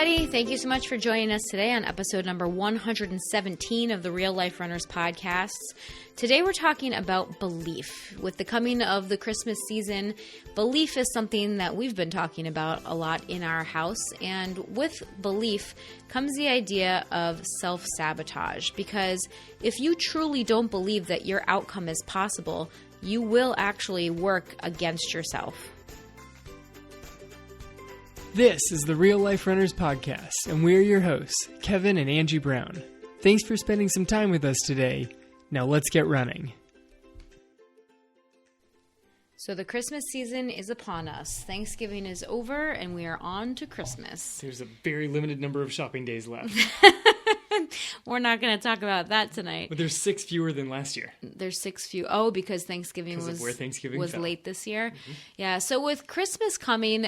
everybody. Thank you so much for joining us today on episode number 117 of the Real Life Runners podcasts. Today we're talking about belief. With the coming of the Christmas season, belief is something that we've been talking about a lot in our house. And with belief comes the idea of self-sabotage. Because if you truly don't believe that your outcome is possible, you will actually work against yourself. This is the Real Life Runners podcast, and we're your hosts, Kevin and Angie Brown. Thanks for spending some time with us today. Now let's get running. So the Christmas season is upon us. Thanksgiving is over, and we are on to Christmas. There's a very limited number of shopping days left. We're not going to talk about that tonight. But there's 6 fewer than last year. There's 6 few. Oh, because Thanksgiving was late this year. Mm-hmm. Yeah. So with Christmas coming,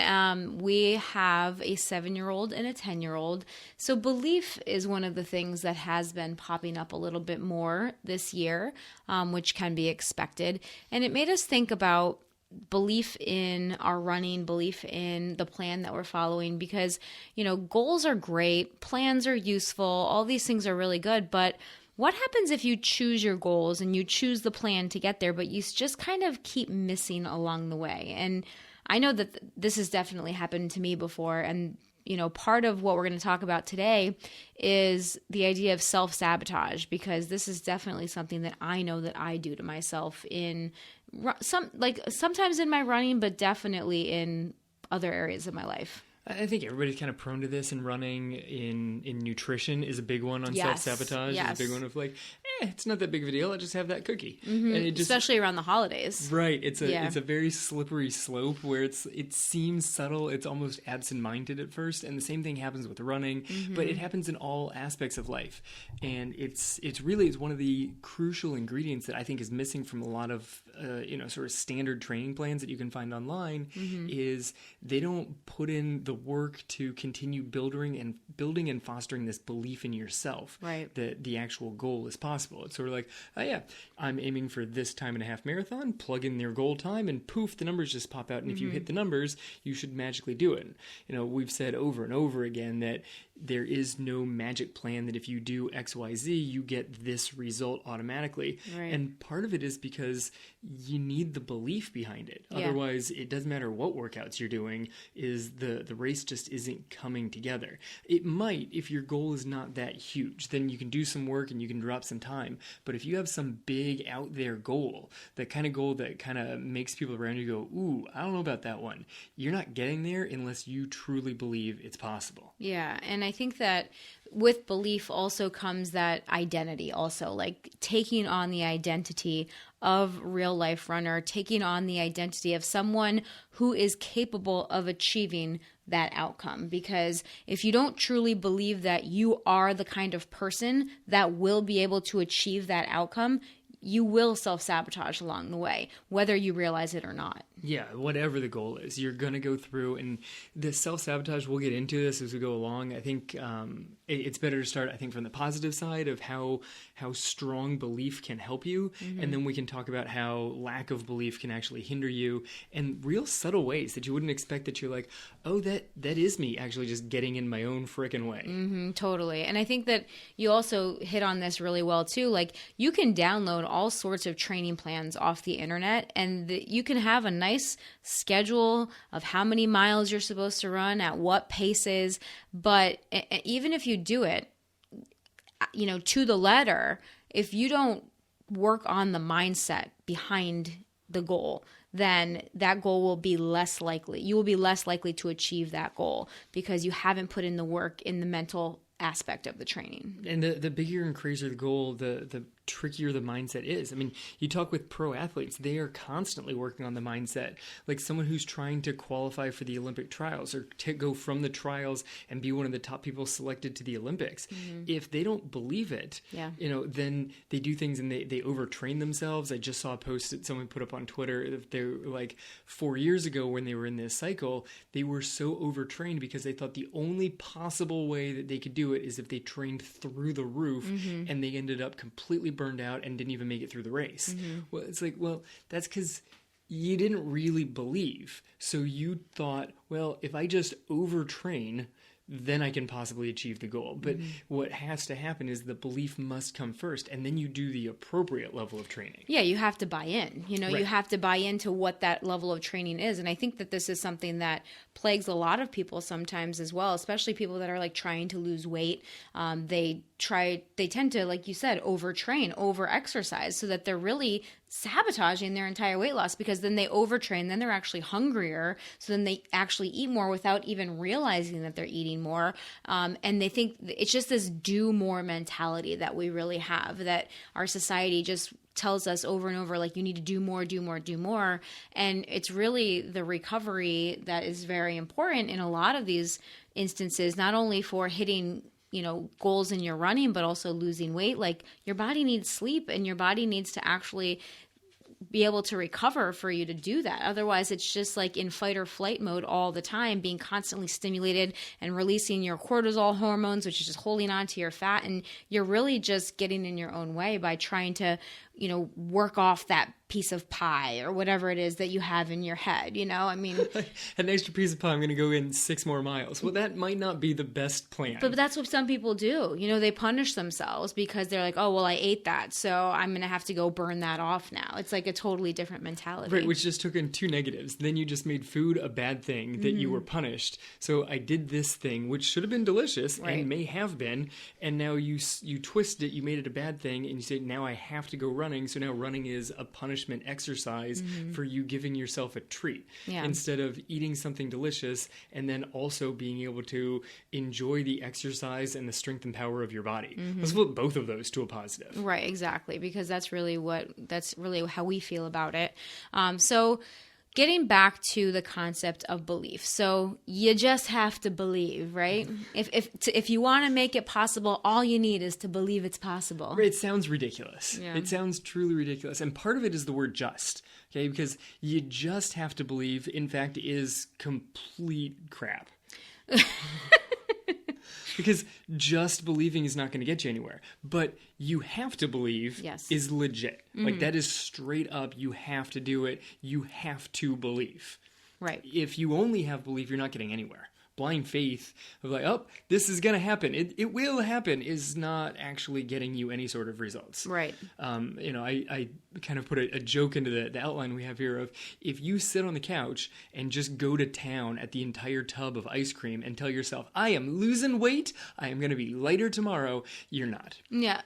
we have a 7-year-old and a 10-year-old. So belief is one of the things that has been popping up a little bit more this year, which can be expected. And it made us think about belief in our running, belief in the plan that we're following, because, goals are great, plans are useful, all these things are really good, but what happens if you choose your goals and you choose the plan to get there, but you just kind of keep missing along the way? And I know that this has definitely happened to me before, and part of what we're going to talk about today is the idea of self-sabotage, because this is definitely something that I know that I do to myself in sometimes in my running, but definitely in other areas of my life. I think everybody's kind of prone to this in running. In nutrition is a big one on self-sabotage. Yes. It's a big one of it's not that big of a deal. I'll just have that cookie. Mm-hmm. And especially around the holidays. Right. It's a very slippery slope where it seems subtle. It's almost absent-minded at first. And the same thing happens with running, but it happens in all aspects of life. And it's really one of the crucial ingredients that I think is missing from a lot of sort of standard training plans that you can find online, is they don't put in the work to continue building and fostering this belief in yourself, right, that the actual goal is possible. It's sort of like, oh yeah, I'm aiming for this time and a half marathon, plug in their goal time, and poof, the numbers just pop out. And if you hit the numbers, you should magically do it. We've said over and over again that there is no magic plan that if you do X, Y, Z, you get this result automatically. Right. And part of it is because you need the belief behind it. Yeah. Otherwise, it doesn't matter what workouts you're doing, is the race just isn't coming together. It might, if your goal is not that huge, then you can do some work and you can drop some time. But if you have some big out there goal, the kind of goal that kind of makes people around you go, ooh, I don't know about that one, you're not getting there unless you truly believe it's possible. Yeah, and I think that with belief also comes that identity also, like taking on the identity of real life runner, taking on the identity of someone who is capable of achieving that outcome. Because if you don't truly believe that you are the kind of person that will be able to achieve that outcome, you will self-sabotage along the way, whether you realize it or not. Yeah, whatever the goal is, you're going to go through, and the self-sabotage, we'll get into this as we go along. I think it's better to start, from the positive side of how strong belief can help you, and then we can talk about how lack of belief can actually hinder you, and real subtle ways that you wouldn't expect, that you're like, oh, that is me actually just getting in my own frickin' way. Mm-hmm, totally. And I think that you also hit on this really well too. Like, you can download all sorts of training plans off the internet, and you can have a nice schedule of how many miles you're supposed to run at what paces. But even if you do it, to the letter, if you don't work on the mindset behind the goal, then that goal will be less likely. You will be less likely to achieve that goal because you haven't put in the work in the mental aspect of the training. And the bigger and crazier the goal, the trickier the mindset is. You talk with pro athletes, they are constantly working on the mindset. Like someone who's trying to qualify for the Olympic trials or to go from the trials and be one of the top people selected to the Olympics. If they don't believe it, then they do things and they overtrain themselves. I just saw a post that someone put up on Twitter. They were like 4 years ago when they were in this cycle, they were so overtrained because they thought the only possible way that they could do it is if they trained through the roof, and they ended up completely burned out and didn't even make it through the race. Well, it's like, that's because you didn't really believe. So you thought, well, if I just overtrain, then I can possibly achieve the goal. But what has to happen is the belief must come first, and then you do the appropriate level of training. Yeah, you have to buy in. You have to buy into what that level of training is. And I think that this is something that plagues a lot of people sometimes as well, especially people that are like trying to lose weight. They tend to, like you said, overtrain, over-exercise, so that they're really sabotaging their entire weight loss, because then they overtrain, then they're actually hungrier, so then they actually eat more without even realizing that they're eating more. And they think it's just this do more mentality that we really have, that our society just tells us over and over, like, you need to do more, do more, do more. And it's really the recovery that is very important in a lot of these instances, not only for hitting goals in your running, but also losing weight. Like, your body needs sleep, and your body needs to actually be able to recover for you to do that. Otherwise, it's just like in fight or flight mode all the time, being constantly stimulated and releasing your cortisol hormones, which is just holding on to your fat. And you're really just getting in your own way by trying to, work off that piece of pie or whatever it is that you have in your head. I mean, an extra piece of pie, I'm going to go in 6 more miles. Well, that might not be the best plan. But that's what some people do. They punish themselves because they're like, oh, well, I ate that, so I'm going to have to go burn that off now. It's like a totally different mentality. Right, which just took in 2 negatives. Then you just made food a bad thing that you were punished. So I did this thing, which should have been delicious and may have been, and now you twist it, you made it a bad thing, and you say, now I have to go running. So now running is a punishment exercise for you giving yourself a treat instead of eating something delicious and then also being able to enjoy the exercise and the strength and power of your body. Let's flip both of those to a positive. Right, exactly, because that's really how we feel about it. So getting back to the concept of belief. So you just have to believe, right? If you want to make it possible, all you need is to believe it's possible. It sounds ridiculous. Yeah. It sounds truly ridiculous. And part of it is the word just, okay? Because you just have to believe, in fact, is complete crap. Because just believing is not going to get you anywhere. But you have to believe is legit. Like, that is straight up, you have to do it. You have to believe. Right. If you only have belief, you're not getting anywhere. Blind faith of like, oh, this is going to happen. It will happen is not actually getting you any sort of results. Right. I kind of put a joke into the outline we have here of, if you sit on the couch and just go to town at the entire tub of ice cream and tell yourself, I am losing weight, I am going to be lighter tomorrow, you're not. Yeah.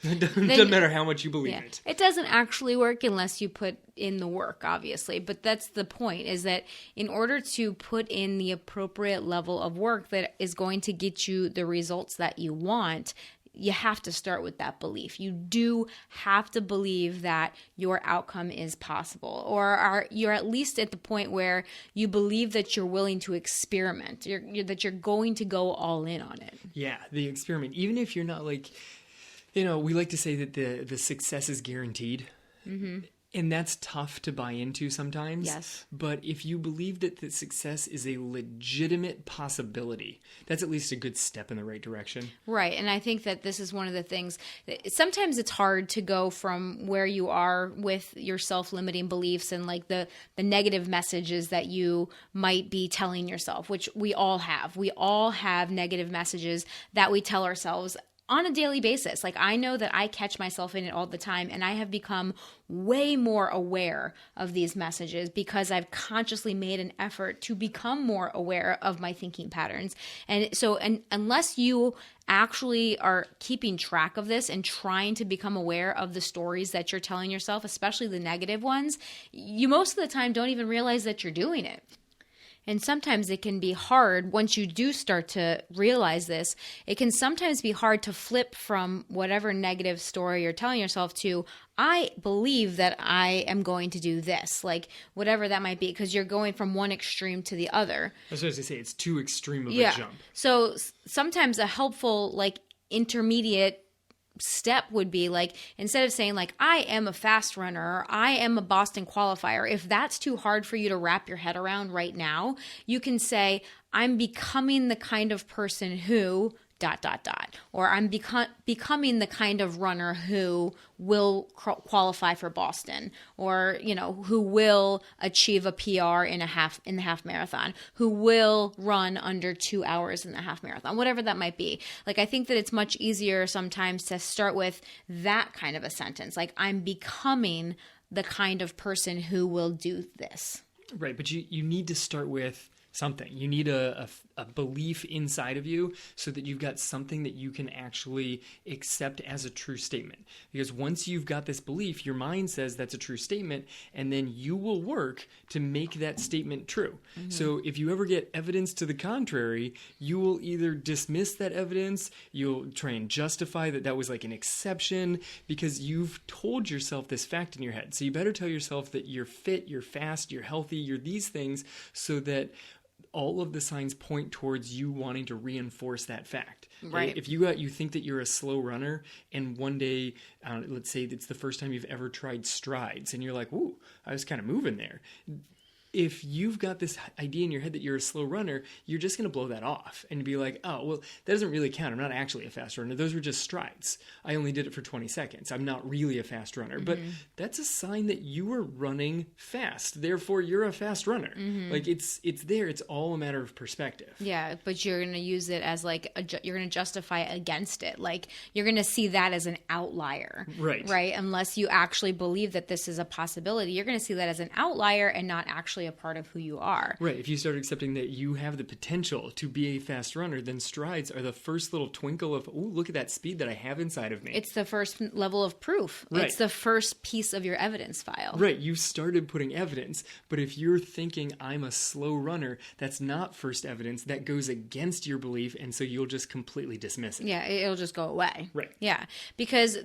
It doesn't matter how much you believe it. It doesn't actually work unless you put in the work, obviously. But that's the point, is that in order to put in the appropriate level of work that is going to get you the results that you want, you have to start with that belief. You do have to believe that your outcome is possible, or you're at least at the point where you believe that you're willing to experiment, that you're going to go all in on it. Yeah, the experiment. Even if you're not like... we like to say that the success is guaranteed. And that's tough to buy into sometimes. Yes. But if you believe that the success is a legitimate possibility, that's at least a good step in the right direction. Right. And I think that this is one of the things that sometimes it's hard to go from where you are with your self-limiting beliefs and like the negative messages that you might be telling yourself, which we all have. We all have negative messages that we tell ourselves on a daily basis. Like, I know that I catch myself in it all the time, and I have become way more aware of these messages because I've consciously made an effort to become more aware of my thinking patterns. And so, unless you actually are keeping track of this and trying to become aware of the stories that you're telling yourself, especially the negative ones, you most of the time don't even realize that you're doing it. And sometimes it can be hard, once you do start to realize this, it can sometimes be hard to flip from whatever negative story you're telling yourself to, I believe that I am going to do this, like whatever that might be, because you're going from one extreme to the other. That's what I was going to say. It's too extreme of a jump. So sometimes a helpful, like, intermediate step would be like, instead of saying like, I am a fast runner, or I am a Boston qualifier, if that's too hard for you to wrap your head around right now, you can say, I'm becoming the kind of person who or I'm becoming the kind of runner who will qualify for Boston, or, you know, who will achieve a PR in the half marathon, who will run under 2 hours in the half marathon, whatever that might be. Like, I think that it's much easier sometimes to start with that kind of a sentence. Like, I'm becoming the kind of person who will do this. Right. But you need to start with something. You need a belief inside of you so that you've got something that you can actually accept as a true statement. Because once you've got this belief, your mind says that's a true statement, and then you will work to make that statement true. Mm-hmm. So if you ever get evidence to the contrary, you will either dismiss that evidence, you'll try and justify that was like an exception, because you've told yourself this fact in your head. So you better tell yourself that you're fit, you're fast, you're healthy, you're these things, so that all of the signs point towards you wanting to reinforce that fact. Right. If you think that you're a slow runner, and one day, let's say it's the first time you've ever tried strides, and you're like, "Ooh, I was kind of moving there." If you've got this idea in your head that you're a slow runner, you're just going to blow that off and be like, oh, well, that doesn't really count. I'm not actually a fast runner. Those were just strides. I only did it for 20 seconds. I'm not really a fast runner. Mm-hmm. But that's a sign that you were running fast. Therefore, you're a fast runner. Mm-hmm. Like, it's there. It's all a matter of perspective. Yeah, but you're going to use it as like, you're going to justify against it. Like, you're going to see that as an outlier. Right. Right? Unless you actually believe that this is a possibility, you're going to see that as an outlier and not actually a part of who you are. Right. If you start accepting that you have the potential to be a fast runner, then strides are the first little twinkle of, oh, look at that speed that I have inside of me. It's the first level of proof. Right. It's the first piece of your evidence file. Right. You started putting evidence, but if you're thinking I'm a slow runner, that's not first evidence. That goes against your belief, and so you'll just completely dismiss it. Yeah, it'll just go away. Right. Yeah, because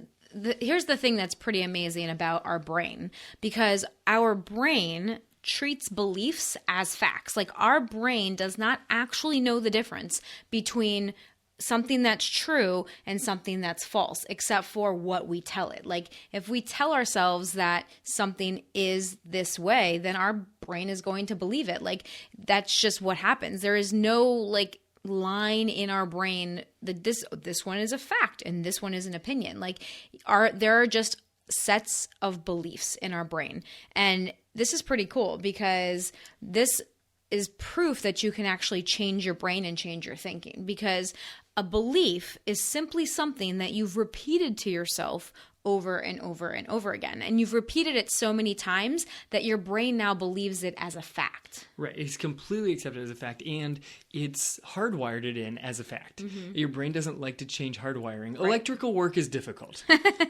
here's the thing that's pretty amazing about our brain, because our brain treats beliefs as facts. Like, our brain does not actually know the difference between something that's true and something that's false, except for what we tell it. Like, if we tell ourselves that something is this way, then our brain is going to believe it. Like, that's just what happens. There is no like line in our brain that this one is a fact and this one is an opinion. Like, there are just sets of beliefs in our brain. And this is pretty cool, because this is proof that you can actually change your brain and change your thinking, because a belief is simply something that you've repeated to yourself over and over and over again. And you've repeated it so many times that your brain now believes it as a fact. Right. It's completely accepted as a fact, and it's hardwired it in as a fact. Mm-hmm. Your brain doesn't like to change hardwiring. Right. Electrical work is difficult.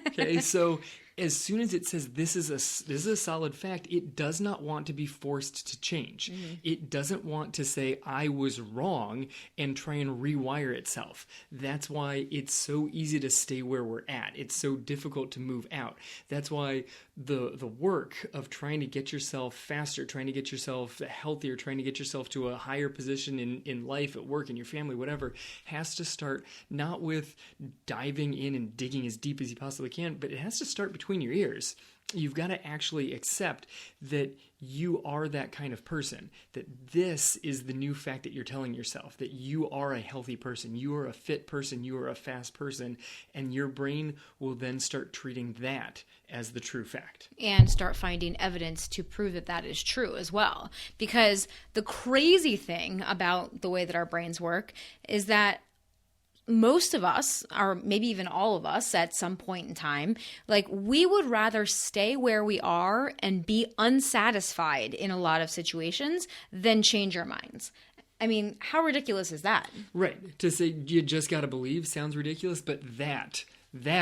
Okay, so as soon as it says this is a solid fact, it does not want to be forced to change. Mm-hmm. It doesn't want to say, I was wrong, and try and rewire itself. That's why it's so easy to stay where we're at. It's so difficult to move out. That's why the work of trying to get yourself faster, trying to get yourself healthier, trying to get yourself to a higher position in life, at work, in your family, whatever, has to start not with diving in and digging as deep as you possibly can, but it has to start between your ears. You've got to actually accept that you are that kind of person, that this is the new fact that you're telling yourself, that you are a healthy person, you are a fit person, you are a fast person, and your brain will then start treating that as the true fact. And start finding evidence to prove that that is true as well. Because the crazy thing about the way that our brains work is that most of us, or maybe even all of us at some point in time, like, we would rather stay where we are and be unsatisfied in a lot of situations than change our minds. I mean, how ridiculous is that? Right. To say you just got to believe sounds ridiculous, but that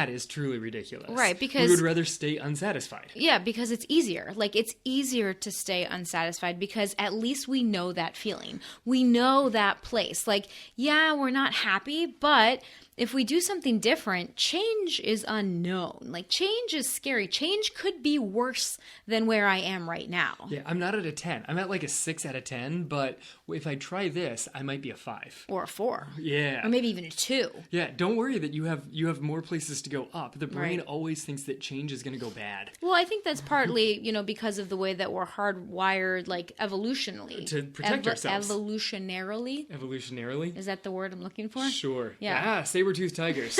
is truly ridiculous. Right, because we would rather stay unsatisfied. Yeah, because it's easier. Like, it's easier to stay unsatisfied because at least we know that feeling. We know that place. Like, yeah, we're not happy, but if we do something different, change is unknown. Like, change is scary. Change could be worse than where I am right now. Yeah, I'm not at a 10. I'm at like a 6 out of 10, but if I try this, I might be a 5. Or a 4. Yeah. Or maybe even a 2. Yeah, don't worry that you have more places to go up. The brain always thinks that change is going to go bad. Well, I think that's partly, because of the way that we're hardwired, like, evolutionally. To protect ourselves. Evolutionarily? Evolutionarily? Is that the word I'm looking for? Sure. Yeah. Saber-toothed tigers.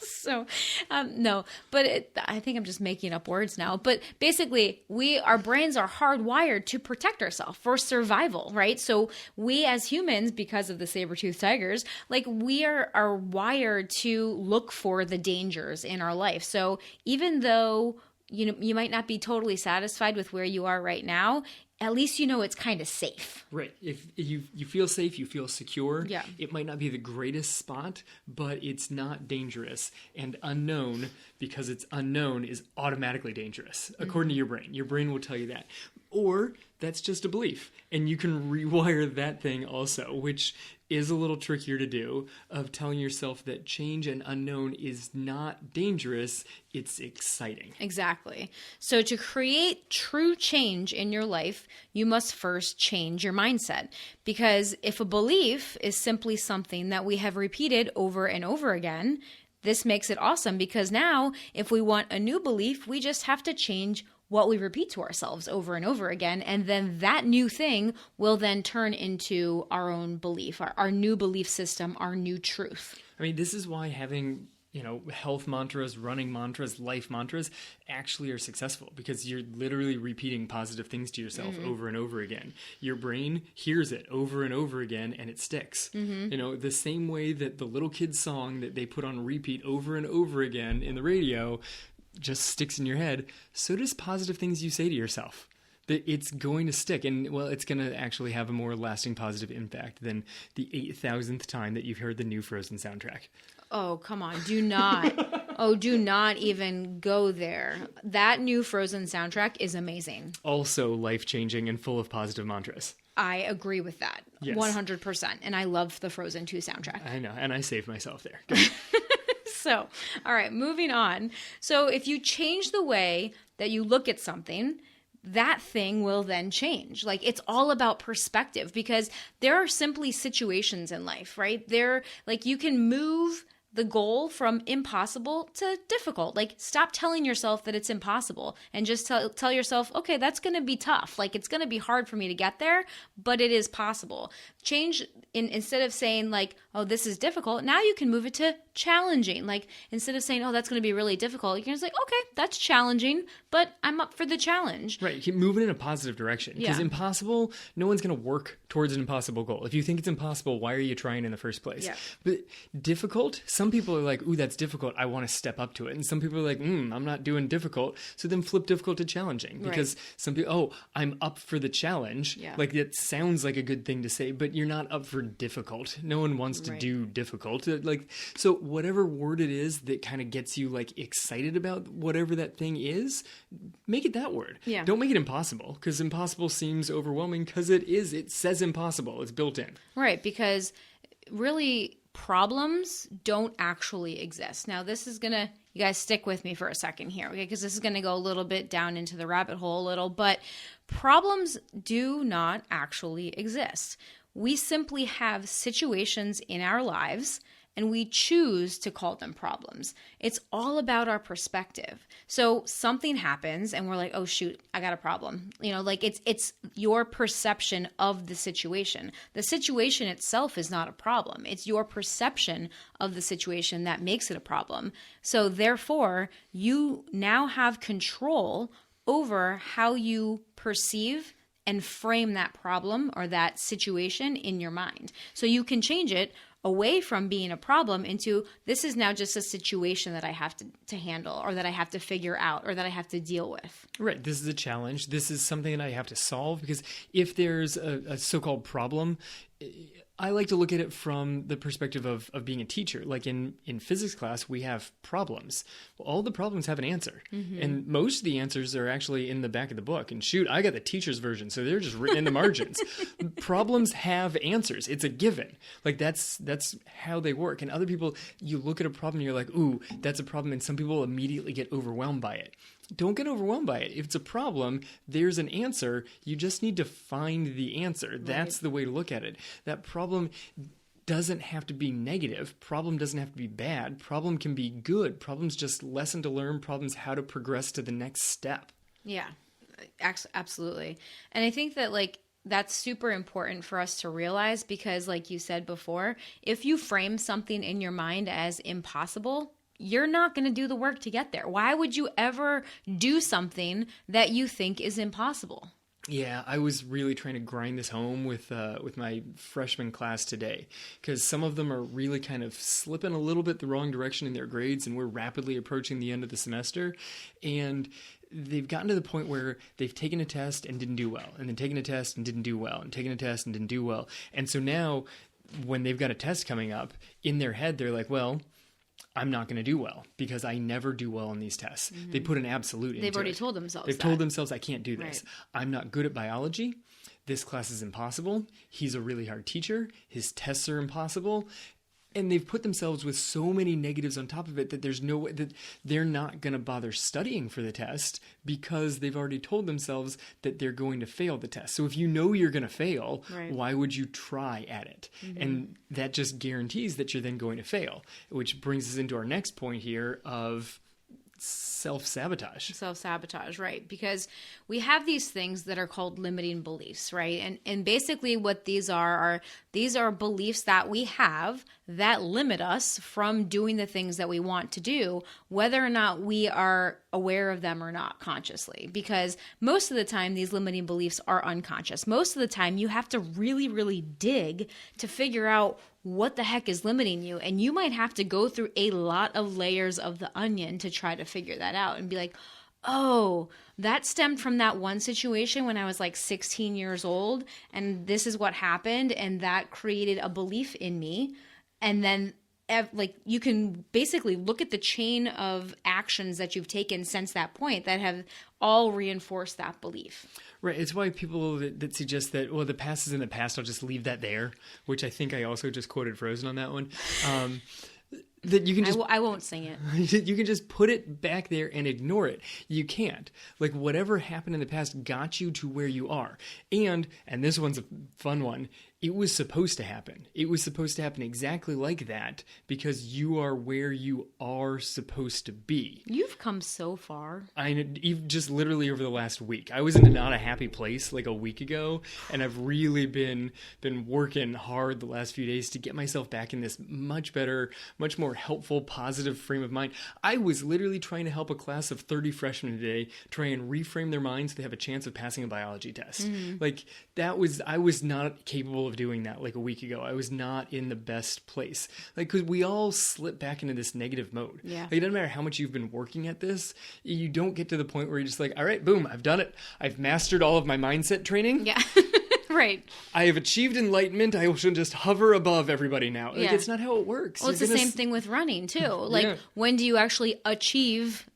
So, no, but I think I'm just making up words now. But basically, our brains are hardwired to protect ourselves for survival, right? So we as humans, because of the saber-toothed tigers, like, we are wired to look for the dangers in our life. So even though, you might not be totally satisfied with where you are right now, at least it's kind of safe. Right. If you feel safe, you feel secure. Yeah. It might not be the greatest spot, but it's not dangerous. And unknown, because it's unknown, is automatically dangerous, according to your brain. Your brain will tell you that. Or that's just a belief. And you can rewire that thing also, which is a little trickier to do, of telling yourself that change and unknown is not dangerous, it's exciting. Exactly. So to create true change in your life, you must first change your mindset. Because if a belief is simply something that we have repeated over and over again, this makes it awesome, because now if we want a new belief, we just have to change what we repeat to ourselves over and over again. And then that new thing will then turn into our own belief, our new belief system, our new truth. I mean, this is why having, health mantras, running mantras, life mantras actually are successful, because you're literally repeating positive things to yourself over and over again. Your brain hears it over and over again and it sticks. The same way that the little kid's song that they put on repeat over and over again in the radio just sticks in your head, so does positive things you say to yourself. That it's going to stick, and it's going to actually have a more lasting positive impact than the 8,000th time that you've heard the new Frozen soundtrack. Oh, come on. Do not. Do not even go there. That new Frozen soundtrack is amazing. Also life-changing and full of positive mantras. I agree with that. Yes. 100%. And I love the Frozen 2 soundtrack. I know, and I saved myself there. So, all right, moving on. So if you change the way that you look at something, that thing will then change. Like, it's all about perspective, because there are simply situations in life, right? You can move the goal from impossible to difficult. Like, stop telling yourself that it's impossible and just tell yourself, okay, that's going to be tough. Like, it's going to be hard for me to get there, but it is possible. Change, instead of saying like, oh, this is difficult, now you can move it to challenging. Like, instead of saying, oh, that's going to be really difficult, you can just like, okay, that's challenging, but I'm up for the challenge. Right. Keep moving in a positive direction. Because impossible, no one's going to work towards an impossible goal. If you think it's impossible, why are you trying in the first place? Yeah. But difficult, some people are like, ooh, that's difficult, I want to step up to it. And some people are like, I'm not doing difficult. So then flip difficult to challenging. Because some people, oh, I'm up for the challenge. Yeah. Like, it sounds like a good thing to say, but you're not up for difficult. No one wants to do difficult. Like, so whatever word it is that kind of gets you like excited about whatever that thing is, make it that word. Yeah. Don't make it impossible, because impossible seems overwhelming, because it is. It says impossible. It's built in. Right, because really problems don't actually exist. Now, this is going to, you guys stick with me for a second here, okay? Because this is going to go a little bit down into the rabbit hole a little, but problems do not actually exist. We simply have situations in our lives and we choose to call them problems. It's all about our perspective. So something happens and we're like, oh shoot, I got a problem. Like it's your perception of the situation. The situation itself is not a problem. It's your perception of the situation that makes it a problem. So therefore, you now have control over how you perceive and frame that problem or that situation in your mind. So you can change it away from being a problem into, this is now just a situation that I have to handle, or that I have to figure out, or that I have to deal with. Right. This is a challenge. This is something that I have to solve, because if there's a so-called problem, I like to look at it from the perspective of being a teacher. Like in physics class, we have problems. Well, all the problems have an answer. Mm-hmm. And most of the answers are actually in the back of the book. And shoot, I got the teacher's version, so they're just written in the margins. Problems have answers. It's a given. Like that's how they work. And other people, you look at a problem and you're like, ooh, that's a problem. And some people immediately get overwhelmed by it. Don't get overwhelmed by it. If it's a problem, there's an answer. You just need to find the answer. That's the way to look at it. That problem doesn't have to be negative. Problem doesn't have to be bad. Problem can be good. Problem's just lesson to learn. Problem's how to progress to the next step. Yeah, absolutely. And I think that that's super important for us to realize because like you said before, if you frame something in your mind as impossible, you're not going to do the work to get there. Why would you ever do something that you think is impossible? Yeah, I was really trying to grind this home with my freshman class today because some of them are really kind of slipping a little bit the wrong direction in their grades, and we're rapidly approaching the end of the semester, and they've gotten to the point where they've taken a test and didn't do well, and then taken a test and didn't do well, and taken a test and didn't do well. And so now when they've got a test coming up, in their head they're like, well, I'm not going to do well because I never do well on these tests. Mm-hmm. They put an absolute into it. They've already told themselves They've told themselves, I can't do this. Right. I'm not good at biology. This class is impossible. He's a really hard teacher. His tests are impossible. And they've put themselves with so many negatives on top of it that there's no way that they're not going to bother studying for the test because they've already told themselves that they're going to fail the test. So if you know you're going to fail, why would you try at it? Mm-hmm. And that just guarantees that you're then going to fail, which brings us into our next point here of self-sabotage. Self-sabotage, right. Because we have these things that are called limiting beliefs, right? And basically what these are beliefs that we have that limit us from doing the things that we want to do, whether or not we are aware of them or not consciously. Because most of the time, these limiting beliefs are unconscious. Most of the time, you have to really, really dig to figure out what the heck is limiting you. And you might have to go through a lot of layers of the onion to try to figure that out and be like, oh, that stemmed from that one situation when I was like 16 years old. And this is what happened. And that created a belief in me. And then you can basically look at the chain of actions that you've taken since that point that have all reinforced that belief. Right. It's why people that suggest that, well, the past is in the past, I'll just leave that there, which I think I also just quoted Frozen on that one. That you can just... I won't sing it. You can just put it back there and ignore it. You can't. Like, whatever happened in the past got you to where you are. And this one's a fun one, it was supposed to happen. It was supposed to happen exactly like that because you are where you are supposed to be. You've come so far. Just literally over the last week. I was in a not a happy place like a week ago, and I've really been working hard the last few days to get myself back in this much better, much more helpful, positive frame of mind. I was literally trying to help a class of 30 freshmen today try and reframe their minds so they have a chance of passing a biology test. Mm-hmm. Like, I was not capable of doing that like a week ago. I was not in the best place. Like, because we all slip back into this negative mode. Yeah. Like, it doesn't matter how much you've been working at this, you don't get to the point where you're just like, all right, boom, I've done it. I've mastered all of my mindset training. Yeah. Right. I have achieved enlightenment. I should just hover above everybody now. Like, it's not how it works. Well, it's the same thing with running too. Like, when do you actually achieve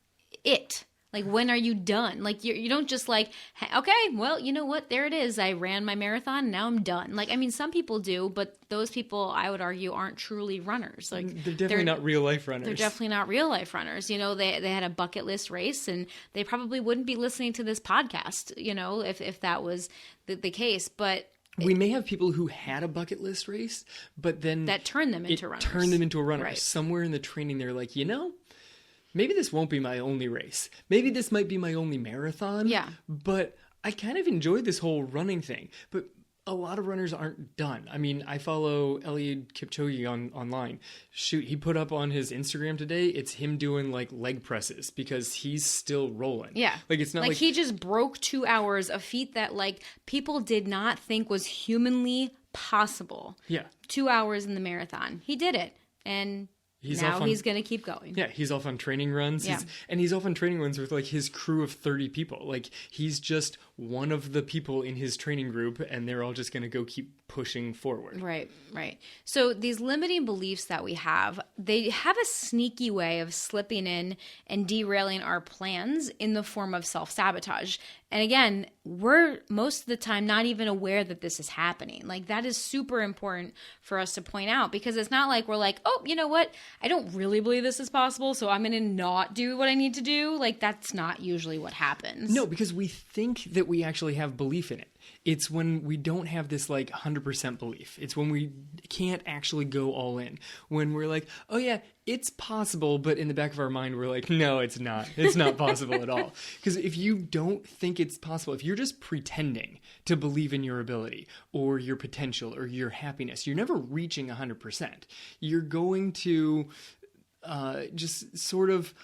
it? Like, when are you done? Like, you don't just like, okay, well, you know what? There it is. I ran my marathon. Now I'm done. Like, I mean, some people do, but those people, I would argue, aren't truly runners. Like, they're definitely not real life runners. They're definitely not real life runners. You know, they had a bucket list race, and they probably wouldn't be listening to this podcast, you know, if that was the case. But we may have people who had a bucket list race, but then that turned them into runners. Turned them into a runner. Right. Somewhere in the training, they're like, you know, maybe this won't be my only race. Maybe this might be my only marathon. Yeah. But I kind of enjoyed this whole running thing. But a lot of runners aren't done. I mean, I follow Eliud Kipchoge online. Shoot, he put up on his Instagram today, it's him doing like leg presses because he's still rolling. Yeah. Like, it's not like he just broke 2 hours, a feat that like people did not think was humanly possible. Yeah. 2 hours in the marathon. He did it. And He's going to keep going. Yeah, he's off on training runs. Yeah. He's off on training runs with like his crew of 30 people. Like he's just one of the people in his training group, and they're all just going to go keep pushing forward. Right. So these limiting beliefs that we have, they have a sneaky way of slipping in and derailing our plans in the form of self-sabotage. And again, we're most of the time not even aware that this is happening. Like that is super important for us to point out, because it's not like we're like, oh, you know what? I don't really believe this is possible, so I'm going to not do what I need to do. Like that's not usually what happens. No, because we think that we actually have belief in it. It's when we don't have this like 100% belief. It's when we can't actually go all in. When we're like, oh yeah, it's possible, but in the back of our mind, we're like, no, it's not. It's not possible at all. Because if you don't think it's possible, if you're just pretending to believe in your ability or your potential or your happiness, you're never reaching 100%. You're going to just sort of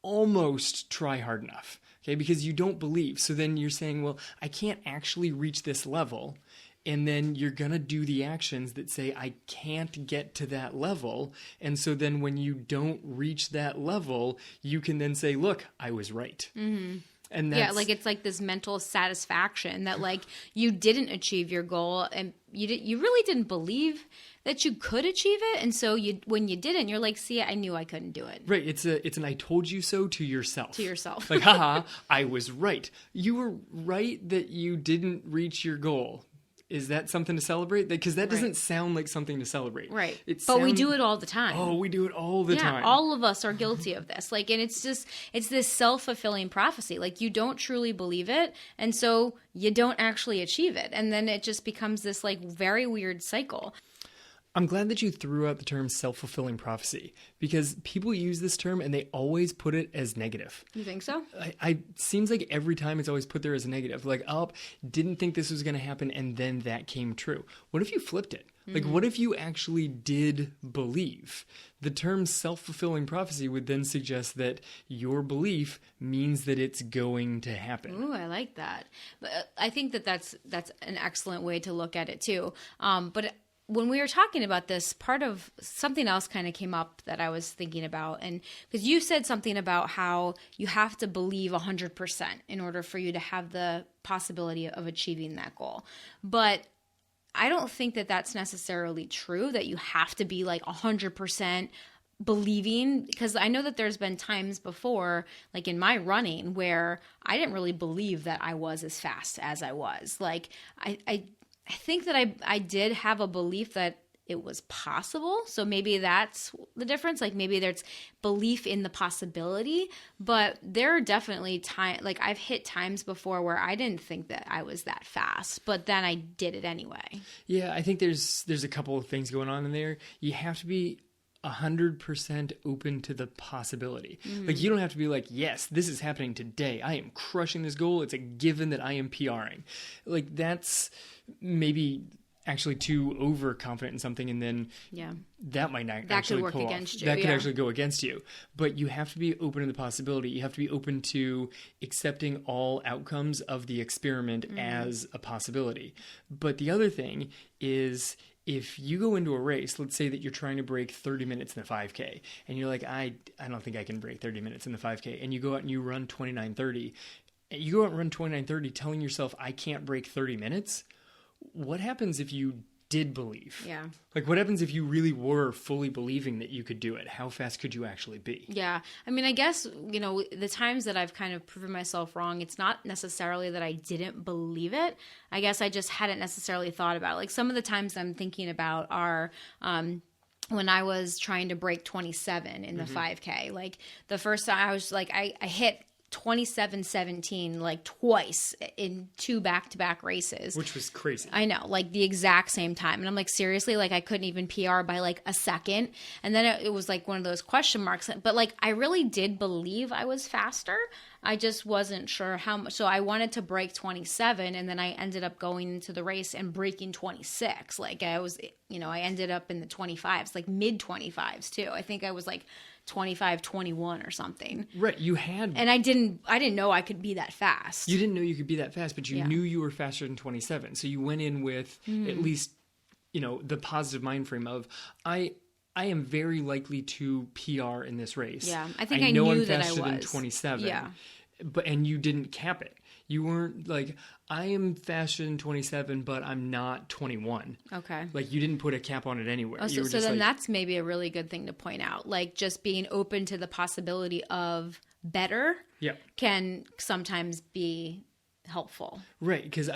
almost try hard enough. Okay, because you don't believe. So then you're saying, well, I can't actually reach this level. And then you're going to do the actions that say, I can't get to that level. And so then when you don't reach that level, you can then say, look, I was right. Mm-hmm. And that's, like it's like this mental satisfaction that like you didn't achieve your goal and you really didn't believe that you could achieve it. And so when you didn't, you're like, see, I knew I couldn't do it. Right. It's an I told you so to yourself. Like, haha, I was right. You were right that you didn't reach your goal. Is that something to celebrate? Because that doesn't sound like something to celebrate. Right. But we do it all the time. Oh, we do it all the time. Yeah, all of us are guilty of this. Like, and it's this self-fulfilling prophecy. Like, you don't truly believe it, and so you don't actually achieve it. And then it just becomes this, like, very weird cycle. I'm glad that you threw out the term self-fulfilling prophecy, because people use this term and they always put it as negative. You think so? I seems like every time it's always put there as a negative. Like, oh, didn't think this was going to happen, and then that came true. What if you flipped it? Like, what if you actually did believe? The term self-fulfilling prophecy would then suggest that your belief means that it's going to happen. Ooh, I like that. But I think that's an excellent way to look at it too. But when we were talking about this, part of something else kind of came up that I was thinking about. And because you said something about how you have to believe 100% in order for you to have the possibility of achieving that goal. But I don't think that that's necessarily true, that you have to be like 100% believing, because I know that there's been times before, like in my running, where I didn't really believe that I was as fast as I was. Like I think that I did have a belief that it was possible. So maybe that's the difference. Like maybe there's belief in the possibility, but there are definitely times, like I've hit times before where I didn't think that I was that fast, but then I did it anyway. Yeah, I think there's a couple of things going on in there. You have to be 100% open to the possibility. Like you don't have to be like, yes, this is happening today. I am crushing this goal. It's a given that I am PRing. Like that's maybe actually too overconfident in something, and then that might not actually could work pull against off. you. That could actually go against you. But you have to be open to the possibility. You have to be open to accepting all outcomes of the experiment as a possibility. But the other thing is, if you go into a race, let's say that you're trying to break 30 minutes in the 5K, and you're like, I don't think I can break 30 minutes in the 5K, and you go out and you run 29:30, and you go out and run 29:30 telling yourself, I can't break 30 minutes, what happens if you did believe? Yeah. Like, what happens if you really were fully believing that you could do it? How fast could you actually be? Yeah. I mean, I guess, the times that I've kind of proven myself wrong, it's not necessarily that I didn't believe it. I guess I just hadn't necessarily thought about it. Like, some of the times I'm thinking about are when I was trying to break 27 in the 5K. Like, the first time I was like, I hit 27:17 like twice in 2 back-to-back races, which was crazy. I know, like the exact same time, and I'm like, seriously, like I couldn't even PR by like a second. And then it was like one of those question marks, but like I really did believe I was faster. I just wasn't sure how much. So I wanted to break 27, and then I ended up going into the race and breaking 26. Like I was, I ended up in the 25s, like mid 25s too. I think I was like 25-21 or something. Right. You had... And I didn't know I could be that fast. You didn't know you could be that fast, but you knew you were faster than 27. So you went in with at least, the positive mind frame of, I I am very likely to PR in this race. Yeah, I think I know I'm knew that I faster than was. 27. Yeah. And you didn't cap it. You weren't like, I am faster than 27, but I'm not 21. Okay. Like, you didn't put a cap on it anywhere. Oh, so then that's maybe a really good thing to point out. Like, just being open to the possibility of better can sometimes be helpful. Right, because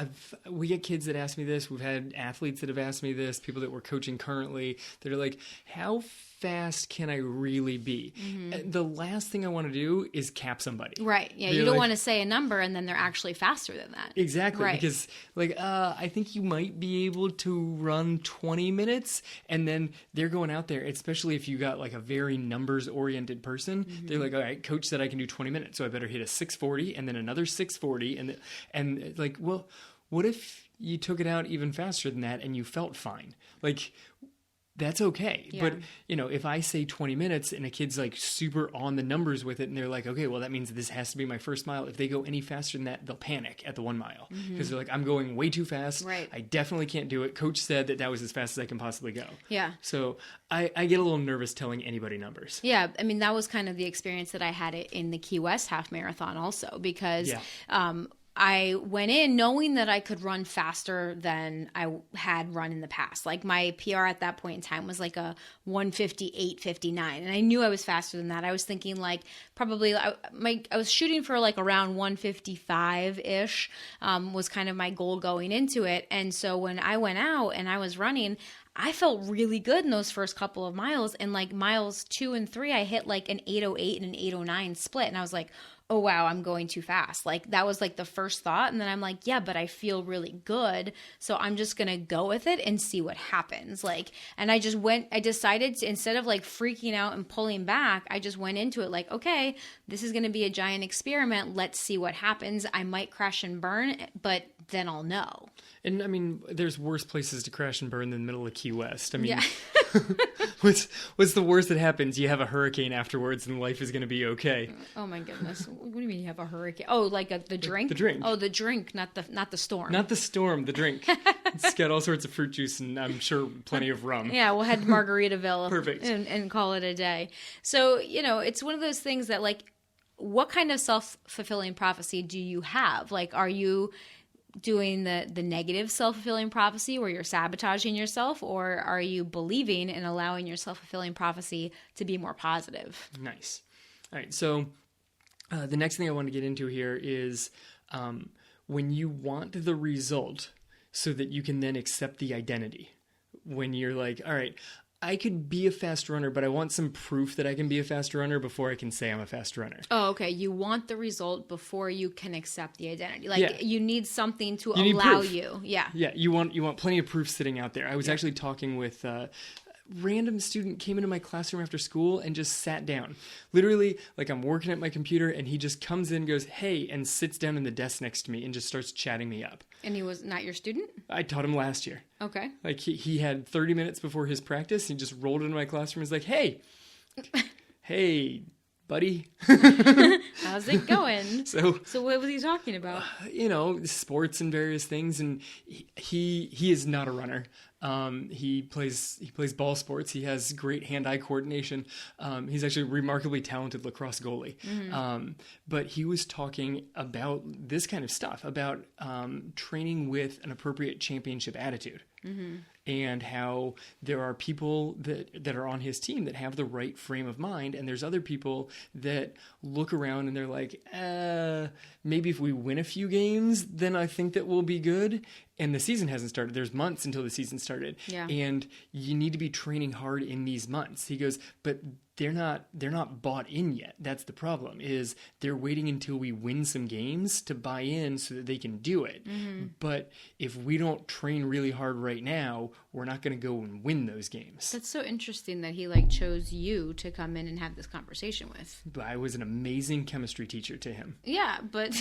we get kids that ask me this. We've had athletes that have asked me this, people that we're coaching currently, that are like, how fast can I really be? Mm-hmm. The last thing I want to do is cap somebody. Right, yeah, you don't want to say a number and then they're actually faster than that. Exactly, right. Because I think you might be able to run 20 minutes, and then they're going out there, especially if you got like a very numbers-oriented person, they're like, all right, coach said I can do 20 minutes, so I better hit a 640 and then another 640, and like, well, what if you took it out even faster than that and you felt fine? Like, that's okay. Yeah. But, if I say 20 minutes and a kid's like super on the numbers with it and they're like, okay, well, that means this has to be my first mile. If they go any faster than that, they'll panic at the 1 mile because they're like, I'm going way too fast. Right. I definitely can't do it. Coach said that was as fast as I can possibly go. Yeah. So I get a little nervous telling anybody numbers. Yeah. I mean, that was kind of the experience that I had in the Key West half marathon also because I went in knowing that I could run faster than I had run in the past. Like my PR at that point in time was like a 1:58:59, and I knew I was faster than that. I was thinking like probably I was shooting for like around 1:55-ish was kind of my goal going into it. And so when I went out and I was running, I felt really good in those first couple of miles, and like miles 2 and 3, I hit like an 8:08 and an 8:09 split, and I was like, oh wow, I'm going too fast. Like that was like the first thought. And then I'm like, yeah, but I feel really good. So I'm just going to go with it and see what happens. Like, and I decided to, instead of like freaking out and pulling back, I just went into it like, okay, this is going to be a giant experiment. Let's see what happens. I might crash and burn, but then I'll know. And I mean, there's worse places to crash and burn than the middle of Key West. I mean, yeah. what's the worst that happens? You have a hurricane afterwards and life is going to be okay. Oh my goodness. What do you mean you have a hurricane? Oh, like the drink? The drink. Oh, the drink, not the storm. Not the storm, the drink. It's got all sorts of fruit juice and I'm sure plenty of rum. Yeah, we'll head to Margaritaville. Perfect. And call it a day. So, it's one of those things that like, what kind of self-fulfilling prophecy do you have? Like, are you doing the negative self-fulfilling prophecy where you're sabotaging yourself, or are you believing and allowing your self-fulfilling prophecy to be more positive? Nice. All right. So the next thing I want to get into here is when you want the result so that you can then accept the identity. When you're like, all right, I could be a fast runner, but I want some proof that I can be a fast runner before I can say I'm a fast runner. Oh, okay. You want the result before you can accept the identity. Like you need something to you allow you. Yeah. Yeah. You want plenty of proof sitting out there. I was actually talking with random student came into my classroom after school and just sat down. Literally, like I'm working at my computer and he just comes in, goes, hey, and sits down in the desk next to me and just starts chatting me up. And he was not your student? I taught him last year. Okay. Like he had 30 minutes before his practice. He just rolled into my classroom and was like, hey, buddy. How's it going? So what was he talking about? Sports and various things. And he is not a runner. He plays ball sports. He has great hand-eye coordination. He's actually a remarkably talented lacrosse goalie. Mm-hmm. But he was talking about this kind of stuff, about training with an appropriate championship attitude. Mm-hmm. And how there are people that are on his team that have the right frame of mind, and there's other people that look around and they're like, maybe if we win a few games, then I think that we'll be good. And the season hasn't started. There's months until the season started. Yeah. And you need to be training hard in these months. He goes, but they're not bought in yet. That's the problem, is they're waiting until we win some games to buy in so that they can do it. Mm-hmm. But if we don't train really hard right now, we're not going to go and win those games. That's so interesting that he chose you to come in and have this conversation with. But I was an amazing chemistry teacher to him. Yeah, but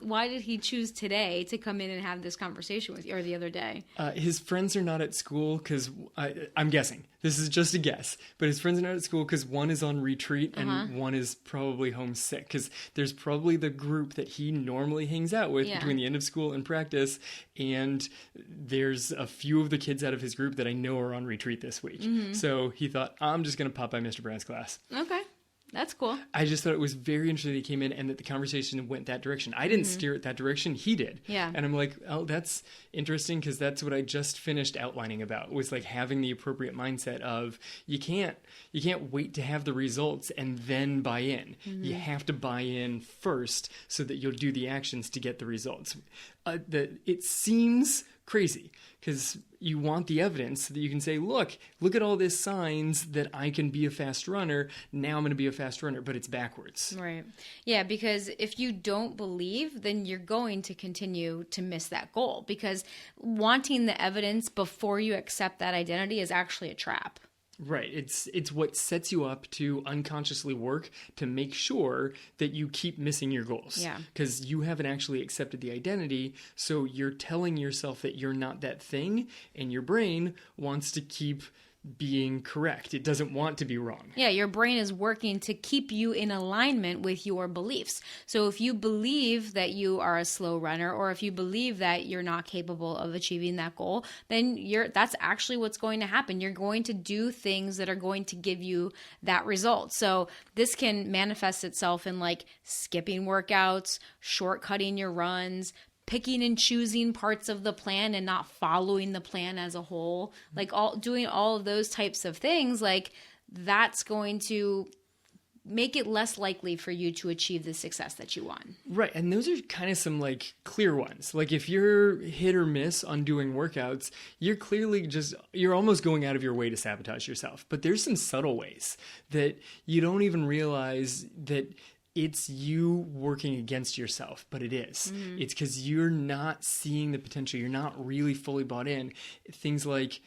why did he choose today to come in and have this conversation with you, or the other day? His friends are not at school because I'm guessing. This is just a guess. But his friends are not at school school because one is on retreat and one is probably homesick, because there's probably the group that he normally hangs out with between the end of school and practice, and there's a few of the kids out of his group that I know are on retreat this week. So he thought, I'm just going to pop by Mr. Brown's class. Okay. That's cool. I just thought it was very interesting that he came in and that the conversation went that direction. I didn't steer it that direction. He did. Yeah. And I'm like, oh, that's interesting, because that's what I just finished outlining about, was like having the appropriate mindset of you can't wait to have the results and then buy in. You have to buy in first so that you'll do the actions to get the results. It seems crazy because you want the evidence so that you can say, look at all these signs that I can be a fast runner. Now I'm going to be a fast runner, but it's backwards. Right. Yeah, because if you don't believe, then you're going to continue to miss that goal, because wanting the evidence before you accept that identity is actually a trap. Right. It's what sets you up to unconsciously work to make sure that you keep missing your goals. Yeah. Because you haven't actually accepted the identity, so you're telling yourself that you're not that thing, and your brain wants to keep being correct. It doesn't want to be wrong. Yeah, your brain is working to keep you in alignment with your beliefs. So if you believe that you are a slow runner, or if you believe that you're not capable of achieving that goal, then that's actually what's going to happen. You're going to do things that are going to give you that result. So this can manifest itself in like skipping workouts, shortcutting your runs, picking and choosing parts of the plan and not following the plan as a whole, like doing all of those types of things, like that's going to make it less likely for you to achieve the success that you want. Right. And those are kind of some like clear ones. Like if you're hit or miss on doing workouts, you're almost going out of your way to sabotage yourself. But there's some subtle ways that you don't even realize that it's you working against yourself, but it is. It's because you're not seeing the potential. You're not really fully bought in. Things like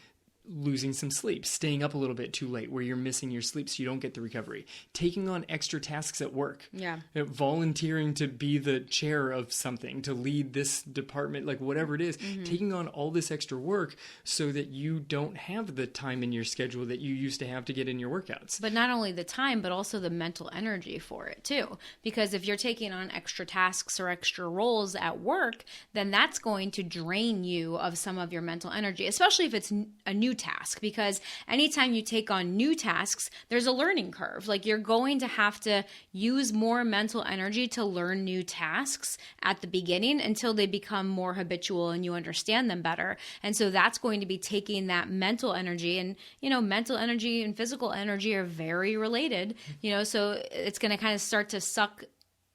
losing some sleep, staying up a little bit too late where you're missing your sleep so you don't get the recovery, taking on extra tasks at work, volunteering to be the chair of something, to lead this department, like whatever it is, taking on all this extra work so that you don't have the time in your schedule that you used to have to get in your workouts. But not only the time, but also the mental energy for it too. Because if you're taking on extra tasks or extra roles at work, then that's going to drain you of some of your mental energy, especially if it's a new task, because anytime you take on new tasks, there's a learning curve. Like you're going to have to use more mental energy to learn new tasks at the beginning until they become more habitual and you understand them better. And so that's going to be taking that mental energy, and mental energy and physical energy are very related, so it's going to kind of start to suck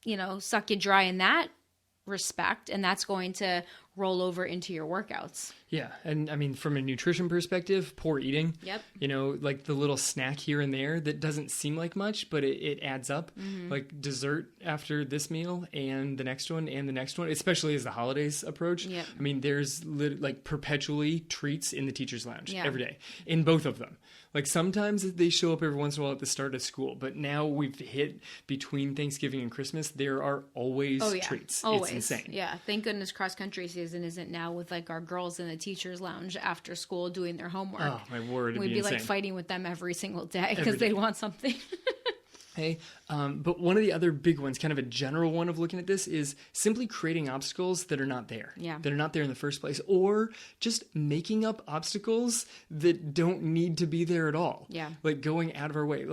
you dry in that respect, and that's going to roll over into your workouts. Yeah. And I mean, from a nutrition perspective, poor eating, Yep. Like the little snack here and there that doesn't seem like much, but it adds up. Like dessert after this meal and the next one and the next one, especially as the holidays approach. Yep. I mean, there's like perpetually treats in the teacher's lounge every day in both of them. Like sometimes they show up every once in a while at the start of school, but now we've hit between Thanksgiving and Christmas, there are always treats. Always. It's insane. Yeah. Thank goodness cross country season isn't now with like our girls in the teacher's lounge after school doing their homework. Oh, my word. We'd be like fighting with them every single day because they want something. Hey, but one of the other big ones, kind of a general one of looking at this, is simply creating obstacles that are not there. Yeah. That are not there in the first place. Or just making up obstacles that don't need to be there at all. Yeah. Like going out of our way.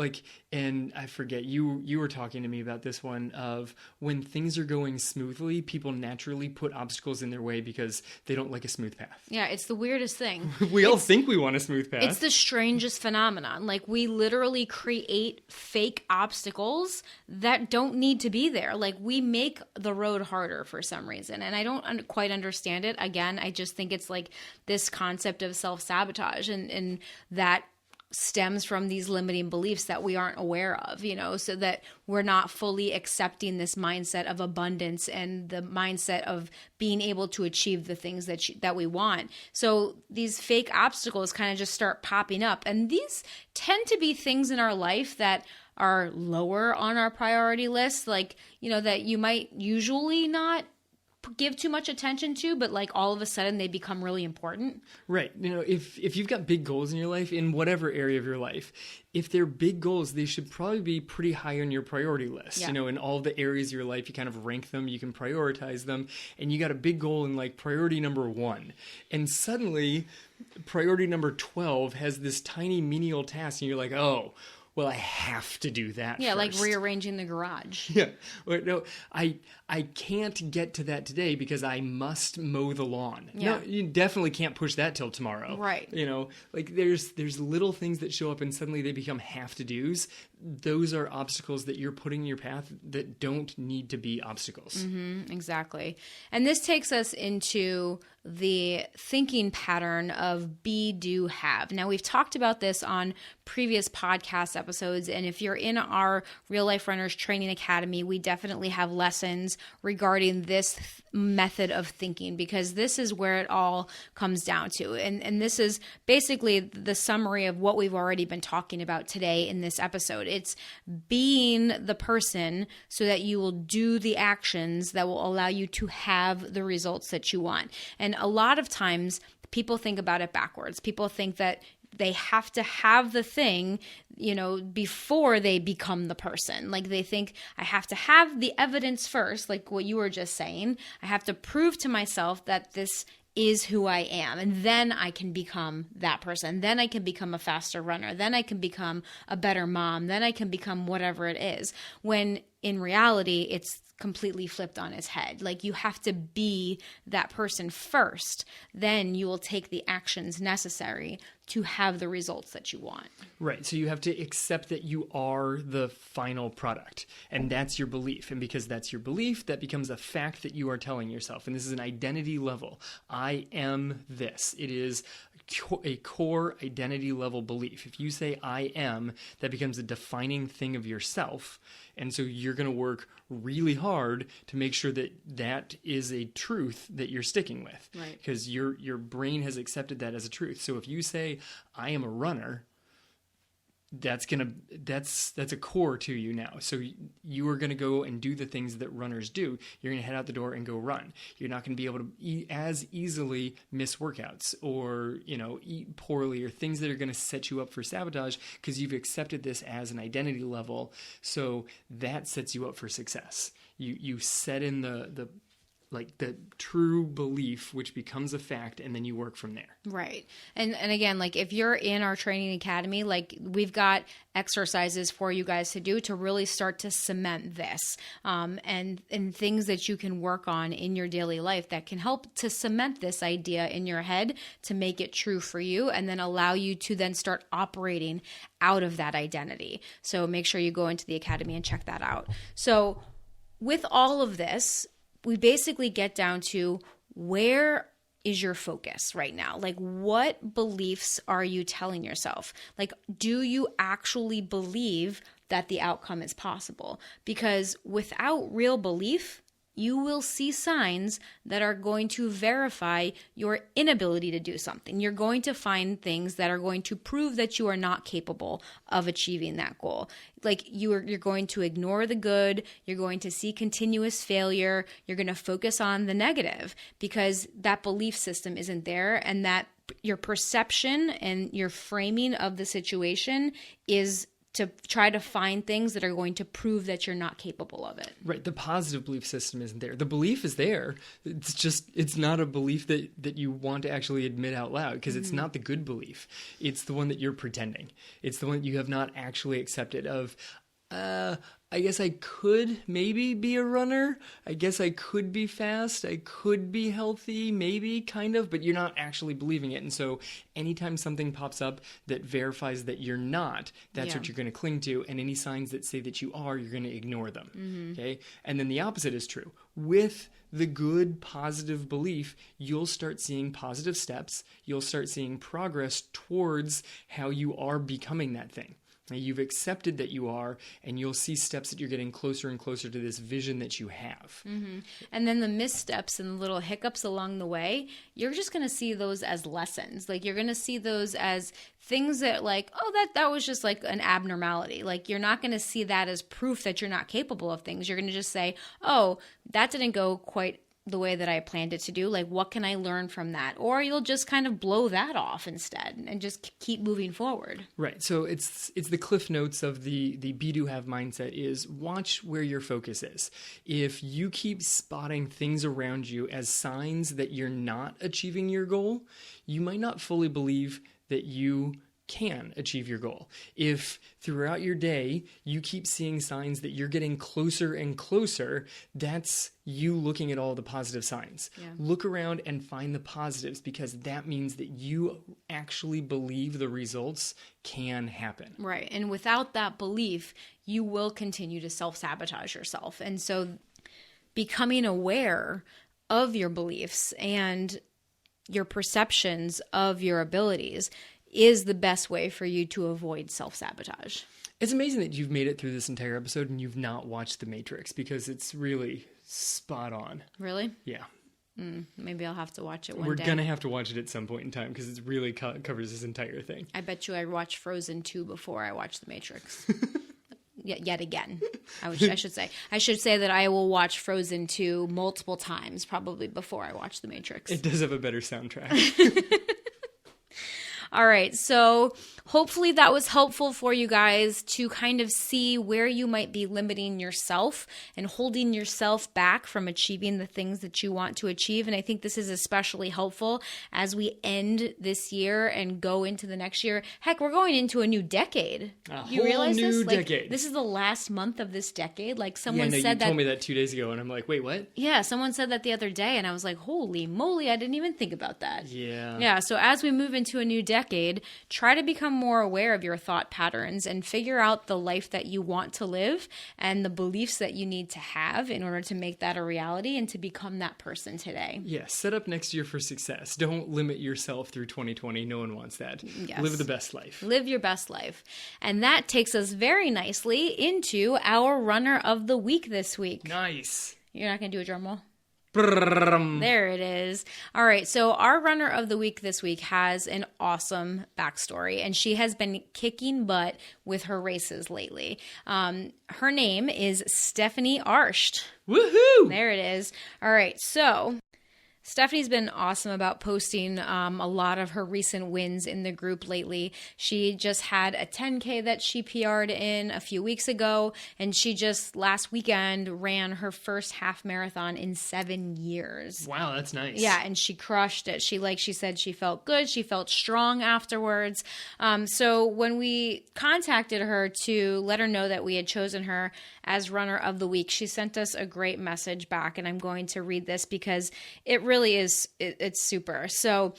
And I forget, you were talking to me about this one of when things are going smoothly, people naturally put obstacles in their way because they don't like a smooth path. Yeah, it's the weirdest thing. We all think we want a smooth path. It's the strangest phenomenon. Like we literally create fake obstacles that don't need to be there. Like we make the road harder for some reason. And I don't quite understand it. Again, I just think it's like this concept of self-sabotage and that stems from these limiting beliefs that we aren't aware of, so that we're not fully accepting this mindset of abundance and the mindset of being able to achieve the things that we want. So these fake obstacles kind of just start popping up. And these tend to be things in our life that are lower on our priority list, like, that you might usually not give too much attention to, but like all of a sudden they become really important. Right. If you've got big goals in your life, in whatever area of your life, if they're big goals, they should probably be pretty high on your priority list. Yeah. In all the areas of your life, you kind of rank them, you can prioritize them, and you got a big goal in like priority number 1. And suddenly priority number 12 has this tiny menial task, and you're like, oh, well, I have to do that first. Like rearranging the garage. Yeah. No, I can't get to that today because I must mow the lawn. Yeah. No, you definitely can't push that till tomorrow. Right. Like there's little things that show up and suddenly they become have-to-dos. Those are obstacles that you're putting in your path that don't need to be obstacles. Mm-hmm, exactly. And this takes us into the thinking pattern of be, do, have. Now, we've talked about this on previous podcast episodes, and if you're in our Real Life Runners Training Academy, we definitely have lessons regarding this method of thinking, because this is where it all comes down to. And this is basically the summary of what we've already been talking about today in this episode. It's being the person so that you will do the actions that will allow you to have the results that you want. And a lot of times people think about it backwards. People think that they have to have the thing, before they become the person. Like they think I have to have the evidence first, like what you were just saying. I have to prove to myself that this is who I am. And then I can become that person. Then I can become a faster runner. Then I can become a better mom. Then I can become whatever it is. When in reality, it's completely flipped on its head. Like you have to be that person first. Then you will take the actions necessary to have the results that you want. Right. So you have to accept that you are the final product, and that's your belief. And because that's your belief, that becomes a fact that you are telling yourself. And this is an identity level. I am this. It is a core identity level belief. If you say I am, that becomes a defining thing of yourself. And so you're going to work really hard to make sure that that is a truth that you're sticking with. Right. Because your brain has accepted that as a truth. So if you say, I am a runner, that's a core to you now. So you are going to go and do the things that runners do. You're going to head out the door and go run. You're not going to be able to as easily miss workouts or, eat poorly or things that are going to set you up for sabotage because you've accepted this as an identity level. So that sets you up for success. You set in the true belief, which becomes a fact, and then you work from there. Right. And again, like if you're in our training academy, like we've got exercises for you guys to do to really start to cement this, and things that you can work on in your daily life that can help to cement this idea in your head to make it true for you, and then allow you to then start operating out of that identity. So make sure you go into the academy and check that out. So with all of this, we basically get down to where is your focus right now? Like what beliefs are you telling yourself? Like, do you actually believe that the outcome is possible? Because without real belief, you will see signs that are going to verify your inability to do something. You're going to find things that are going to prove that you are not capable of achieving that goal. Like you're going to ignore the good. You're going to see continuous failure. You're going to focus on the negative because that belief system isn't there, and that your perception and your framing of the situation is to try to find things that are going to prove that you're not capable of it. Right. The positive belief system isn't there. The belief is there. It's not a belief that you want to actually admit out loud because it's not the good belief. It's the one that you're pretending. It's the one that you have not actually accepted of, I guess I could maybe be a runner. I guess I could be fast. I could be healthy, maybe, kind of, but you're not actually believing it. And so anytime something pops up that verifies that you're not, that's what you're going to cling to. And any signs that say that you are, you're going to ignore them. Okay? And then the opposite is true. With the good, positive belief, you'll start seeing positive steps. You'll start seeing progress towards how you are becoming that thing. You've accepted that you are, and you'll see steps that you're getting closer and closer to this vision that you have. And then the missteps and the little hiccups along the way, you're just going to see those as lessons. Like you're going to see those as things that like, oh, that was just like an abnormality. Like you're not going to see that as proof that you're not capable of things. You're going to just say, oh, that didn't go quite the way that I planned it to do? Like, what can I learn from that? Or you'll just kind of blow that off instead and just keep moving forward. Right. So it's the cliff notes of the be do have mindset is watch where your focus is. If you keep spotting things around you as signs that you're not achieving your goal, you might not fully believe that you can achieve your goal. If throughout your day you keep seeing signs that you're getting closer and closer, that's you looking at all the positive signs. Yeah. Look around and find the positives, because that means that you actually believe the results can happen. Right. And without that belief, you will continue to self-sabotage yourself. And so becoming aware of your beliefs and your perceptions of your abilities is the best way for you to avoid self-sabotage. It's amazing that you've made it through this entire episode and you've not watched The Matrix, because it's really spot on. Really? Yeah. Maybe I'll have to watch it one We're day. We're going to have to watch it at some point in time, because it really covers this entire thing. I bet you I watched Frozen 2 before I watched The Matrix. Yet again, I should say. I should say that I will watch Frozen 2 multiple times, probably before I watch The Matrix. It does have a better soundtrack. All right, so hopefully that was helpful for you guys to kind of see where you might be limiting yourself and holding yourself back from achieving the things that you want to achieve. And I think this is especially helpful as we end this year and go into the next year. Heck, we're going into a new decade. You realize this? New decade. This is the last month of this decade. Like someone said that. You told me that 2 days ago, and I'm like, wait, what? Yeah, someone said that the other day, and I was like, holy moly, I didn't even think about that. Yeah. Yeah, so as we move into a new decade, try to become more aware of your thought patterns and figure out the life that you want to live and the beliefs that you need to have in order to make that a reality and to become that person today. Yeah, set up next year for success. Don't limit yourself through 2020. No one wants that. Yes. Live the best life. Live your best life. And that takes us very nicely into our runner of the week this week. Nice. You're not going to do a drum roll? There it is. All right. So our runner of the week this week has an awesome backstory, and she has been kicking butt with her races lately. Her name is Stephanie Arsht. Woohoo! There it is. All right. So Stephanie's been awesome about posting a lot of her recent wins in the group lately. She just had a 10K that she PR'd in a few weeks ago, and she just last weekend ran her first half marathon in 7 years. Wow, that's nice. Yeah, and she crushed it. She said she felt good. She felt strong afterwards. So when we contacted her to let her know that we had chosen her as runner of the week, she sent us a great message back, and I'm going to read this because it really is, it's super. So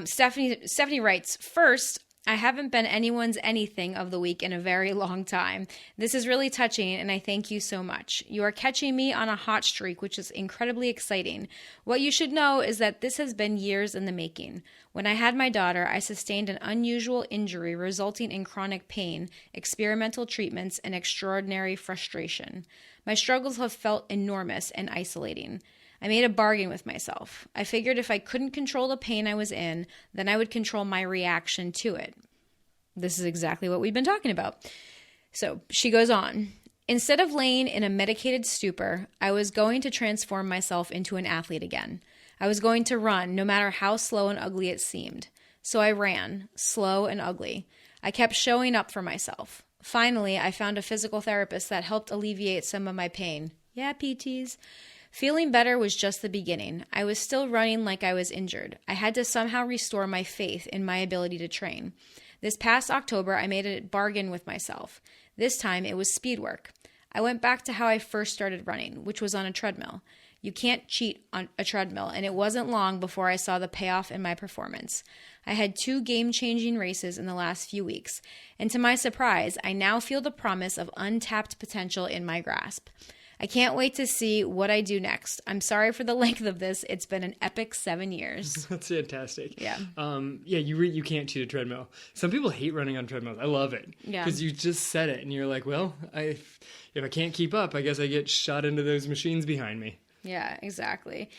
Stephanie writes, "First, I haven't been anyone's anything of the week in a very long time. This is really touching, and I thank you so much. You are catching me on a hot streak, which is incredibly exciting. What you should know is that this has been years in the making. When I had my daughter, I sustained an unusual injury resulting in chronic pain, experimental treatments, and extraordinary frustration. My struggles have felt enormous and isolating. I made a bargain with myself. I figured if I couldn't control the pain I was in, then I would control my reaction to it." This is exactly what we've been talking about. So she goes on. "Instead of laying in a medicated stupor, I was going to transform myself into an athlete again. I was going to run, no matter how slow and ugly it seemed. So I ran, slow and ugly. I kept showing up for myself. Finally, I found a physical therapist that helped alleviate some of my pain. Yeah, PTs. Feeling better was just the beginning. I was still running like I was injured. I had to somehow restore my faith in my ability to train. This past October, I made a bargain with myself. This time, it was speed work. I went back to how I first started running, which was on a treadmill. You can't cheat on a treadmill, and it wasn't long before I saw the payoff in my performance. I had 2 game-changing races in the last few weeks, and to my surprise, I now feel the promise of untapped potential in my grasp. I can't wait to see what I do next. I'm sorry for the length of this. It's been an epic 7 years. That's fantastic. Yeah. You can't cheat a treadmill. Some people hate running on treadmills. I love it. Yeah. Because you just said it and you're like, well, if I can't keep up, I guess I get shot into those machines behind me. Yeah, exactly.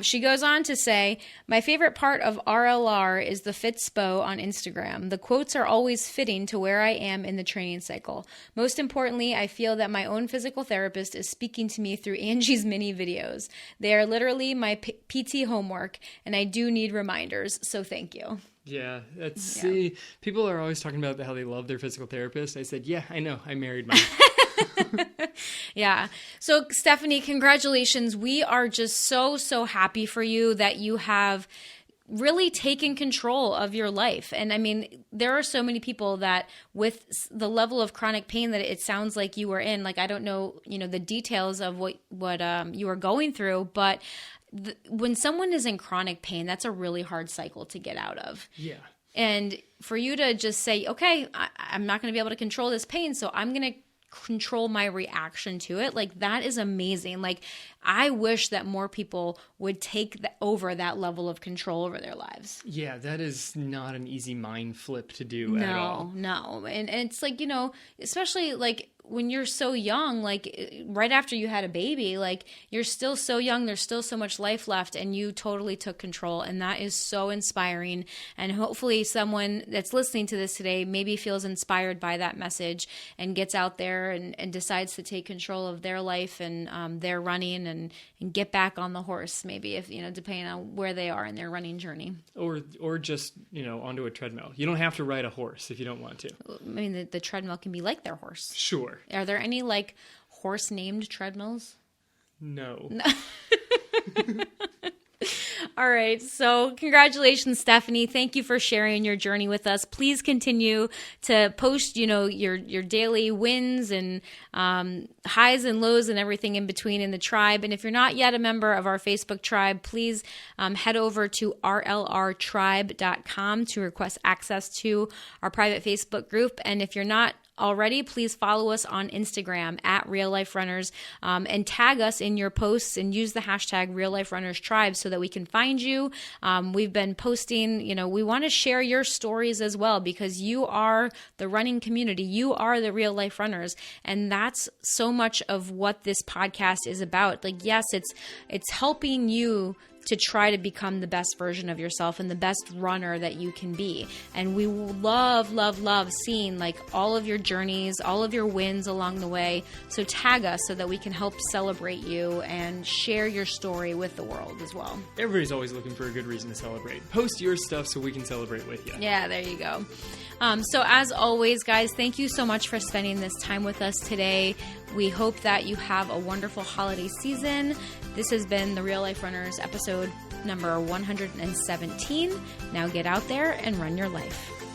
She goes on to say, my favorite part of RLR is the Fitspo on Instagram. The quotes are always fitting to where I am in the training cycle. Most importantly, I feel that my own physical therapist is speaking to me through Angie's mini videos. They are literally my PT homework, and I do need reminders, so thank you. Yeah, see, people are always talking about how they love their physical therapist. I said, yeah, I know, I married mine. Yeah. So Stephanie, congratulations. We are just so happy for you that you have really taken control of your life. And I mean, there are so many people that with the level of chronic pain that it sounds like you were in, like, I don't know, the details of what you were going through, but when someone is in chronic pain, that's a really hard cycle to get out of. Yeah. And for you to just say, okay, I'm not going to be able to control this pain, so I'm going to control my reaction to it. Like, that is amazing. Like, I wish that more people would take over that level of control over their lives. Yeah, that is not an easy mind flip to do at all. No. And it's like, especially like when you're so young, like right after you had a baby, like you're still so young, there's still so much life left, and you totally took control. And that is so inspiring. And hopefully someone that's listening to this today maybe feels inspired by that message and gets out there and decides to take control of their life and their running and get back on the horse, maybe, if depending on where they are in their running journey. Or just, onto a treadmill. You don't have to ride a horse if you don't want to. I mean, the treadmill can be like their horse. Sure. Are there any like horse named treadmills? No. All right. So congratulations, Stephanie. Thank you for sharing your journey with us. Please continue to post, your daily wins and highs and lows and everything in between in the tribe. And if you're not yet a member of our Facebook tribe, please head over to rlrtribe.com to request access to our private Facebook group. And if you're not already, please follow us on Instagram at Real Life Runners and tag us in your posts and use the hashtag Real Life Runners Tribe so that we can find you. We've been posting, we want to share your stories as well, because you are the running community. You are the real life runners. And that's so much of what this podcast is about. Like, yes, it's helping you to try to become the best version of yourself and the best runner that you can be. And we love seeing like all of your journeys, all of your wins along the way. So tag us so that we can help celebrate you and share your story with the world as well. Everybody's always looking for a good reason to celebrate. Post your stuff so we can celebrate with you. Yeah, there you go. So as always, guys, thank you so much for spending this time with us today. We hope that you have a wonderful holiday season. This has been the Real Life Runners episode number 117. Now get out there and run your life.